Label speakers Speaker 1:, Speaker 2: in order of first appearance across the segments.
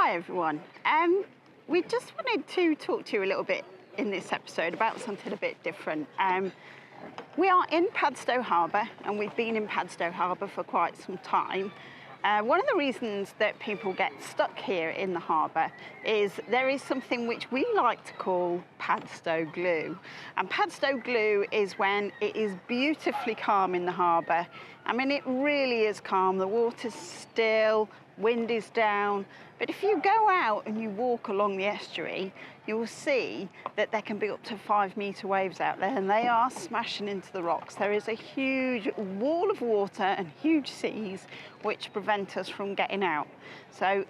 Speaker 1: Hi everyone. We just wanted to talk to you a little bit in this episode about something a bit different. We are in Padstow Harbour, and we've been in Padstow Harbour for quite some time. One of the reasons that people get stuck here in the harbour is there is something which we like to call Padstow glue. And Padstow glue is when it is beautifully calm in the harbour. I mean, it really is calm. The water's still, wind is down. But if you go out and you walk along the estuary, you will see that there can be up to 5-metre waves out there, and they are smashing into the rocks. There is a huge wall of water and huge seas which prevent us from getting out. So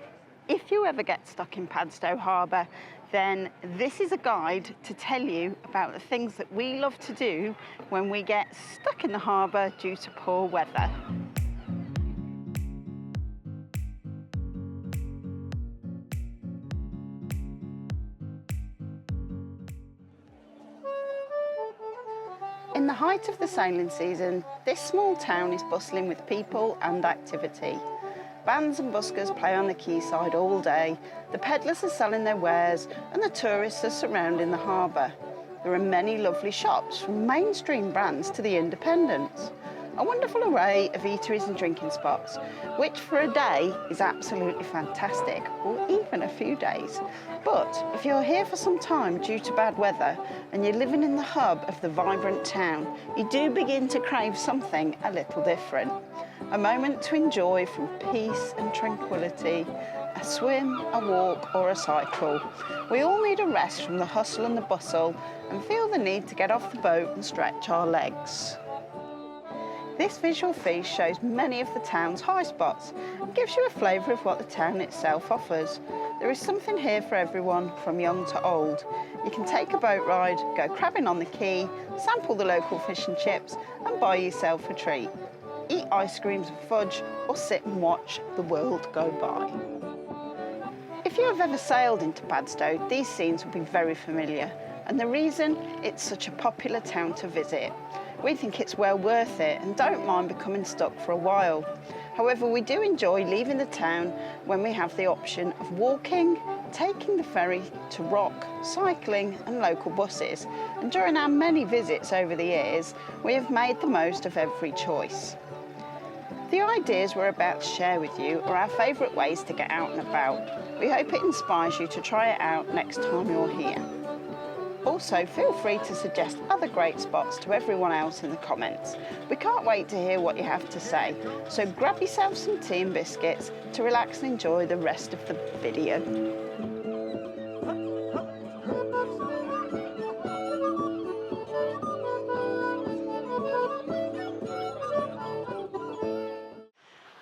Speaker 1: if you ever get stuck in Padstow Harbour, then this is a guide to tell you about the things that we love to do when we get stuck in the harbour due to poor weather. In the height of the sailing season, this small town is bustling with people and activity. Bands and buskers play on the quayside all day, the pedlars are selling their wares, and the tourists are surrounding the harbour. There are many lovely shops, from mainstream brands to the independents. A wonderful array of eateries and drinking spots, which for a day is absolutely fantastic, or even a few days. But if you're here for some time due to bad weather and you're living in the hub of the vibrant town, you do begin to crave something a little different. A moment to enjoy from peace and tranquility, a swim, a walk or a cycle. We all need a rest from the hustle and the bustle and feel the need to get off the boat and stretch our legs. This visual feast shows many of the town's high spots and gives you a flavour of what the town itself offers. There is something here for everyone, from young to old. You can take a boat ride, go crabbing on the quay, sample the local fish and chips and buy yourself a treat. Eat ice creams and fudge or sit and watch the world go by. If you have ever sailed into Padstow, these scenes will be very familiar, and the reason it's such a popular town to visit. We think it's well worth it and don't mind becoming stuck for a while. However, we do enjoy leaving the town when we have the option of walking, taking the ferry to Rock, cycling and local buses. And during our many visits over the years, we have made the most of every choice. The ideas we're about to share with you are our favourite ways to get out and about. We hope it inspires you to try it out next time you're here. Also, feel free to suggest other great spots to everyone else in the comments. We can't wait to hear what you have to say, so grab yourself some tea and biscuits to relax and enjoy the rest of the video.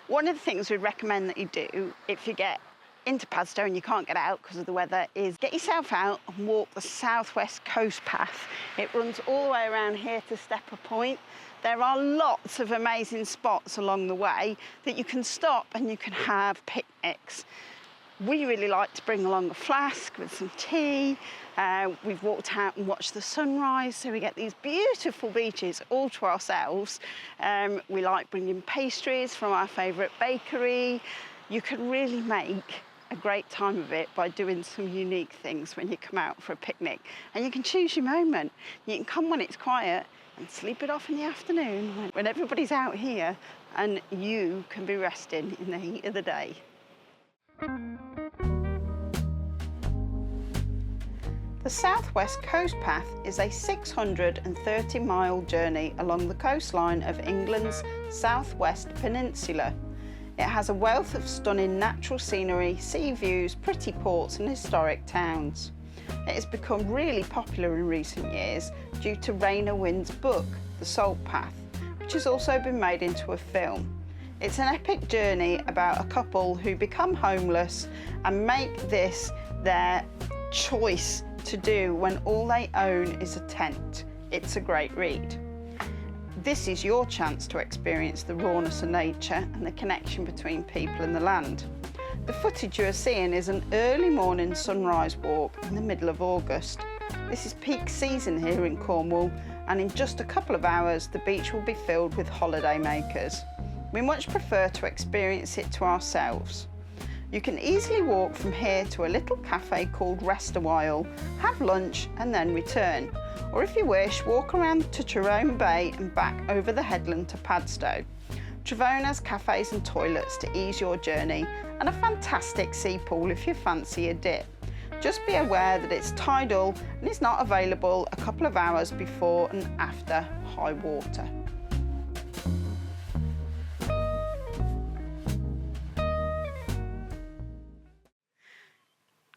Speaker 1: One of the things we recommend that you do if you get into Padstow and you can't get out because of the weather is get yourself out and walk the southwest coast path. It runs all the way around here to Stepper Point. There are lots of amazing spots along the way that you can stop and you can have picnics. We really like to bring along a flask with some tea. We've walked out and watched the sunrise, so we get these beautiful beaches all to ourselves. We like bringing pastries from our favourite bakery. You can really make a great time of it by doing some unique things when you come out for a picnic. And you can choose your moment. You can come when it's quiet and sleep it off in the afternoon when everybody's out here, and you can be resting in the heat of the day. The Southwest Coast Path is a 630-mile journey along the coastline of England's southwest peninsula. It has a wealth of stunning natural scenery, sea views, pretty ports and historic towns. It has become really popular in recent years due to Rainer Wind's book, The Salt Path, which has also been made into a film. It's an epic journey about a couple who become homeless and make this their choice to do when all they own is a tent. It's a great read. This is your chance to experience the rawness of nature and the connection between people and the land. The footage you are seeing is an early morning sunrise walk in the middle of August. This is peak season here in Cornwall, and in just a couple of hours the beach will be filled with holiday makers. We much prefer to experience it to ourselves. You can easily walk from here to a little cafe called Rest a While, have lunch and then return. Or if you wish, walk around to Tyrone Bay and back over the headland to Padstow. Tyrone has cafes and toilets to ease your journey and a fantastic sea pool if you fancy a dip. Just be aware that it's tidal and is not available a couple of hours before and after high water.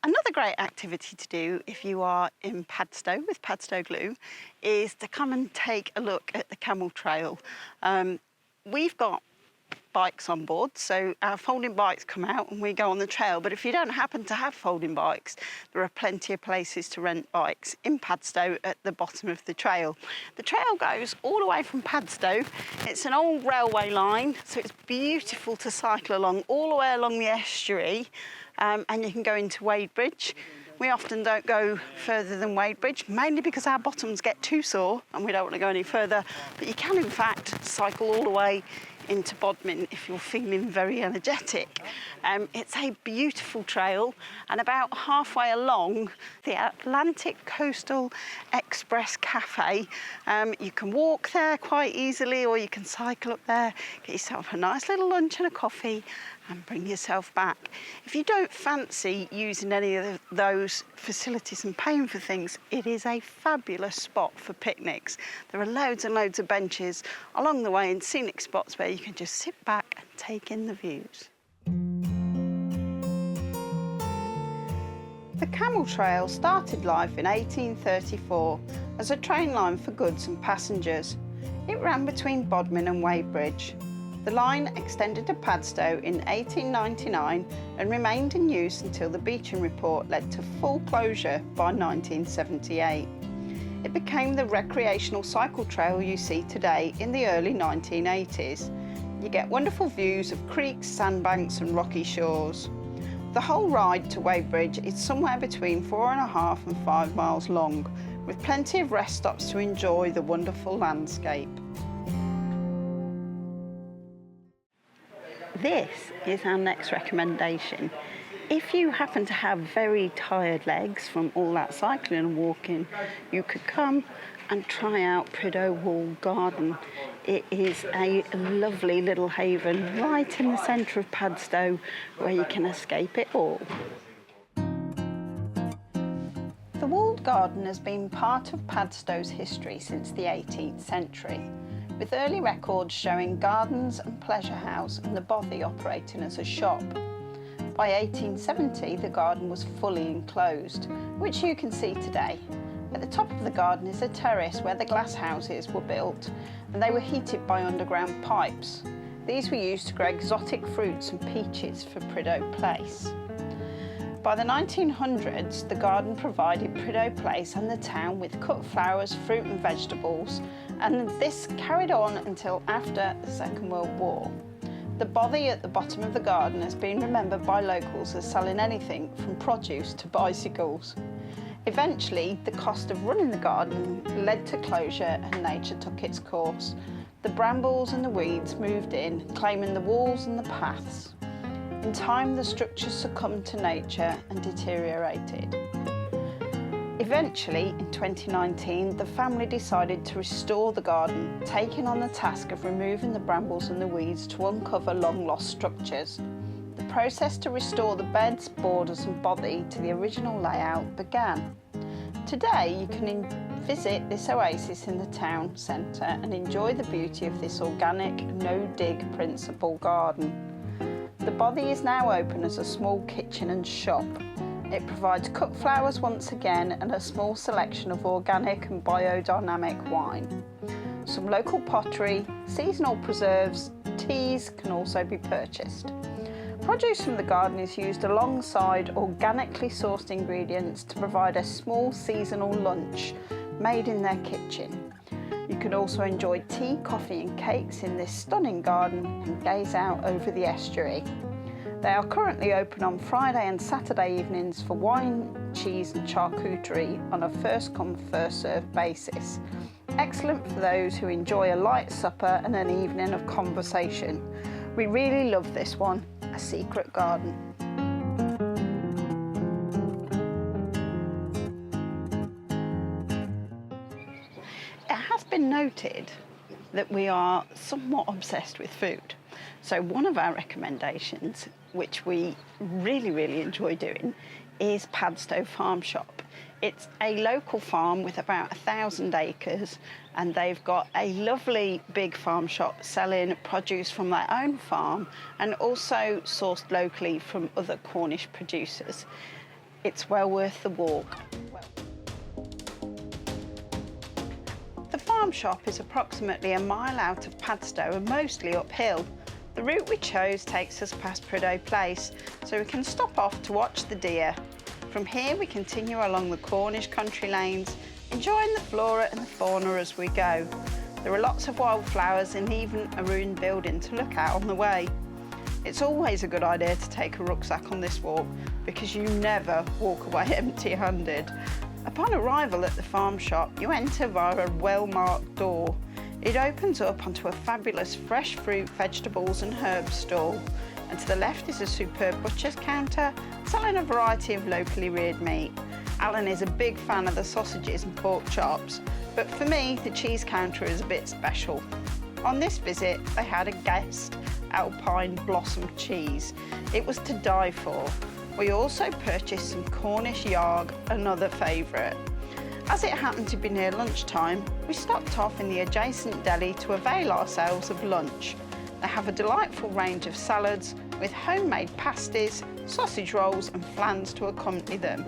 Speaker 1: Another great activity to do if you are in Padstow with Padstow Glue is to come and take a look at the Camel Trail. We've got bikes on board, so our folding bikes come out and we go on the trail. But if you don't happen to have folding bikes, there are plenty of places to rent bikes in Padstow at the bottom of the trail. The trail goes all the way from Padstow. It's an old railway line, so it's beautiful to cycle along all the way along the estuary, and you can go into Wadebridge. We often don't go further than Wadebridge, mainly because our bottoms get too sore and we don't want to go any further. But you can, in fact, cycle all the way into Bodmin if you're feeling very energetic. It's a beautiful trail, and about halfway along the Atlantic Coastal Express Cafe, you can walk there quite easily, or you can cycle up there, get yourself a nice little lunch and a coffee and bring yourself back. If you don't fancy using any of those facilities and paying for things, it is a fabulous spot for picnics. There are loads and loads of benches along the way and scenic spots where you can just sit back and take in the views. The Camel Trail started life in 1834 as a train line for goods and passengers. It ran between Bodmin and Wadebridge. The line extended to Padstow in 1899 and remained in use until the Beecham Report led to full closure by 1978. It became the recreational cycle trail you see today in the early 1980s. You get wonderful views of creeks, sandbanks and rocky shores. The whole ride to Wadebridge is somewhere between 4.5 and 5 miles long, with plenty of rest stops to enjoy the wonderful landscape. This is our next recommendation. If you happen to have very tired legs from all that cycling and walking, you could come and try out Prideaux Walled Garden. It is a lovely little haven right in the centre of Padstow where you can escape it all. The walled garden has been part of Padstow's history since the 18th century, with early records showing gardens and pleasure house and the bothy operating as a shop. By 1870, the garden was fully enclosed, which you can see today. At the top of the garden is a terrace where the glass houses were built, and they were heated by underground pipes. These were used to grow exotic fruits and peaches for Prideaux Place. By the 1900s, the garden provided Prideaux Place and the town with cut flowers, fruit and vegetables, and this carried on until after the Second World War. The bothy at the bottom of the garden has been remembered by locals as selling anything from produce to bicycles. Eventually, the cost of running the garden led to closure and nature took its course. The brambles and the weeds moved in, claiming the walls and the paths. In time, the structures succumbed to nature and deteriorated. Eventually, in 2019, the family decided to restore the garden, taking on the task of removing the brambles and the weeds to uncover long-lost structures. The process to restore the beds, borders and bothy to the original layout began. Today, you can visit this oasis in the town centre and enjoy the beauty of this organic, no-dig principle garden. The bothy is now open as a small kitchen and shop. It provides cut flowers once again and a small selection of organic and biodynamic wine. Some local pottery, seasonal preserves, teas can also be purchased. Produce from the garden is used alongside organically sourced ingredients to provide a small seasonal lunch made in their kitchen. You can also enjoy tea, coffee and cakes in this stunning garden and gaze out over the estuary. They are currently open on Friday and Saturday evenings for wine, cheese and charcuterie on a first-come, first-served basis. Excellent for those who enjoy a light supper and an evening of conversation. We really love this one, A Secret Garden. been noted that we are somewhat obsessed with food. So one of our recommendations, which we really enjoy doing, is Padstow Farm Shop. It's a local farm with about 1,000 acres, and they've got a lovely big farm shop selling produce from their own farm and also sourced locally from other Cornish producers. It's well worth the walk. The farm shop is approximately a mile out of Padstow and mostly uphill. The route we chose takes us past Prideaux Place, so we can stop off to watch the deer. From here we continue along the Cornish country lanes, enjoying the flora and the fauna as we go. There are lots of wildflowers and even a ruined building to look at on the way. It's always a good idea to take a rucksack on this walk because you never walk away empty-handed. Upon arrival at the farm shop, you enter via a well-marked door. It opens up onto a fabulous fresh fruit, vegetables and herbs stall. And to the left is a superb butcher's counter, selling a variety of locally reared meat. Alan is a big fan of the sausages and pork chops, but for me, the cheese counter is a bit special. On this visit, they had a guest Alpine Blossom cheese. It was to die for. We also purchased some Cornish yarg, another favourite. As it happened to be near lunchtime, we stopped off in the adjacent deli to avail ourselves of lunch. They have a delightful range of salads with homemade pasties, sausage rolls and flans to accompany them.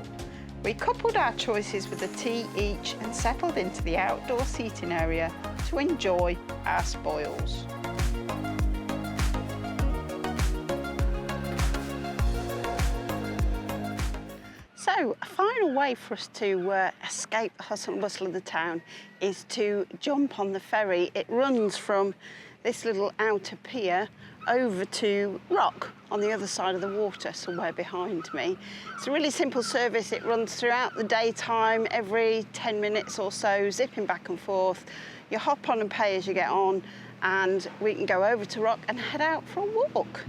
Speaker 1: We coupled our choices with a tea each and settled into the outdoor seating area to enjoy our spoils. So, a final way for us to escape the hustle and bustle of the town is to jump on the ferry. It runs from this little outer pier over to Rock on the other side of the water, somewhere behind me. It's a really simple service. It runs throughout the daytime, every 10 minutes or so, zipping back and forth. You hop on and pay as you get on, and we can go over to Rock and head out for a walk.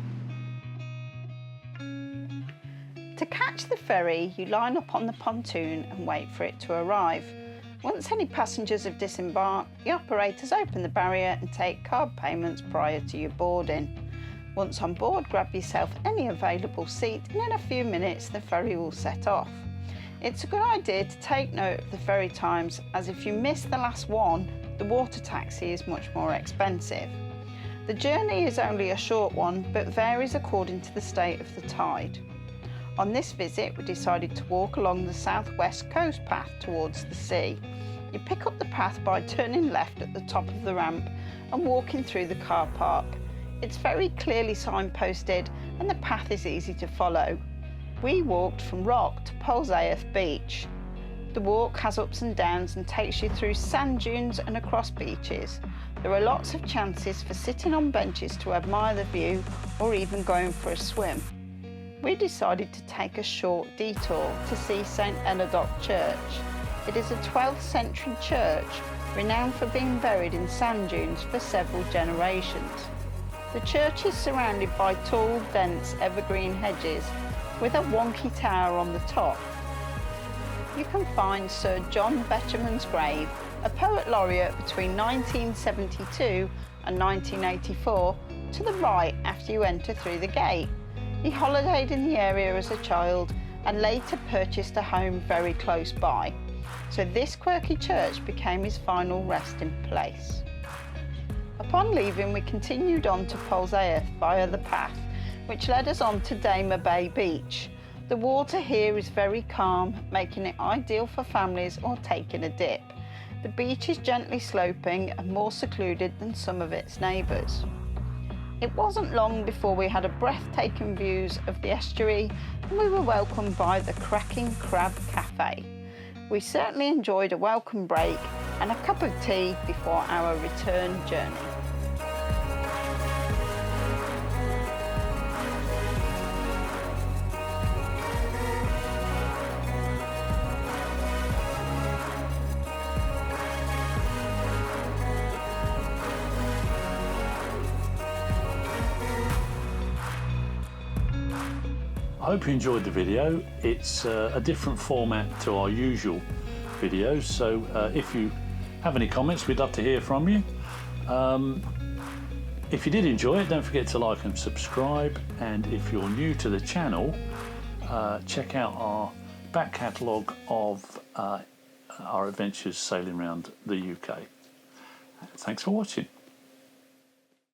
Speaker 1: To catch the ferry, you line up on the pontoon and wait for it to arrive. Once any passengers have disembarked, the operators open the barrier and take card payments prior to your boarding. Once on board, grab yourself any available seat and in a few minutes the ferry will set off. It's a good idea to take note of the ferry times, as if you miss the last one, the water taxi is much more expensive. The journey is only a short one, but varies according to the state of the tide. On this visit, we decided to walk along the southwest coast path towards the sea. You pick up the path by turning left at the top of the ramp and walking through the car park. It's very clearly signposted and the path is easy to follow. We walked from Rock to Padstow Beach. The walk has ups and downs and takes you through sand dunes and across beaches. There are lots of chances for sitting on benches to admire the view or even going for a swim. We decided to take a short detour to see St Enedoc Church. It is a 12th century church renowned for being buried in sand dunes for several generations. The church is surrounded by tall, dense evergreen hedges with a wonky tower on the top. You can find Sir John Betjeman's grave, a poet laureate between 1972 and 1984, to the right after you enter through the gate. He holidayed in the area as a child and later purchased a home very close by. So this quirky church became his final resting place. Upon leaving, we continued on to Padstow via the path, which led us on to Damer Bay Beach. The water here is very calm, making it ideal for families or taking a dip. The beach is gently sloping and more secluded than some of its neighbours. It wasn't long before we had a breathtaking views of the estuary and we were welcomed by the Cracking Crab Cafe. We certainly enjoyed a welcome break and a cup of tea before our return journey.
Speaker 2: I hope you enjoyed the video. It's a different format to our usual videos, so if you Have any comments, we'd love to hear from you. If you did enjoy it, don't forget to like and subscribe, and if you're new to the channel, check out our back catalogue of our adventures sailing around the UK. Thanks for watching.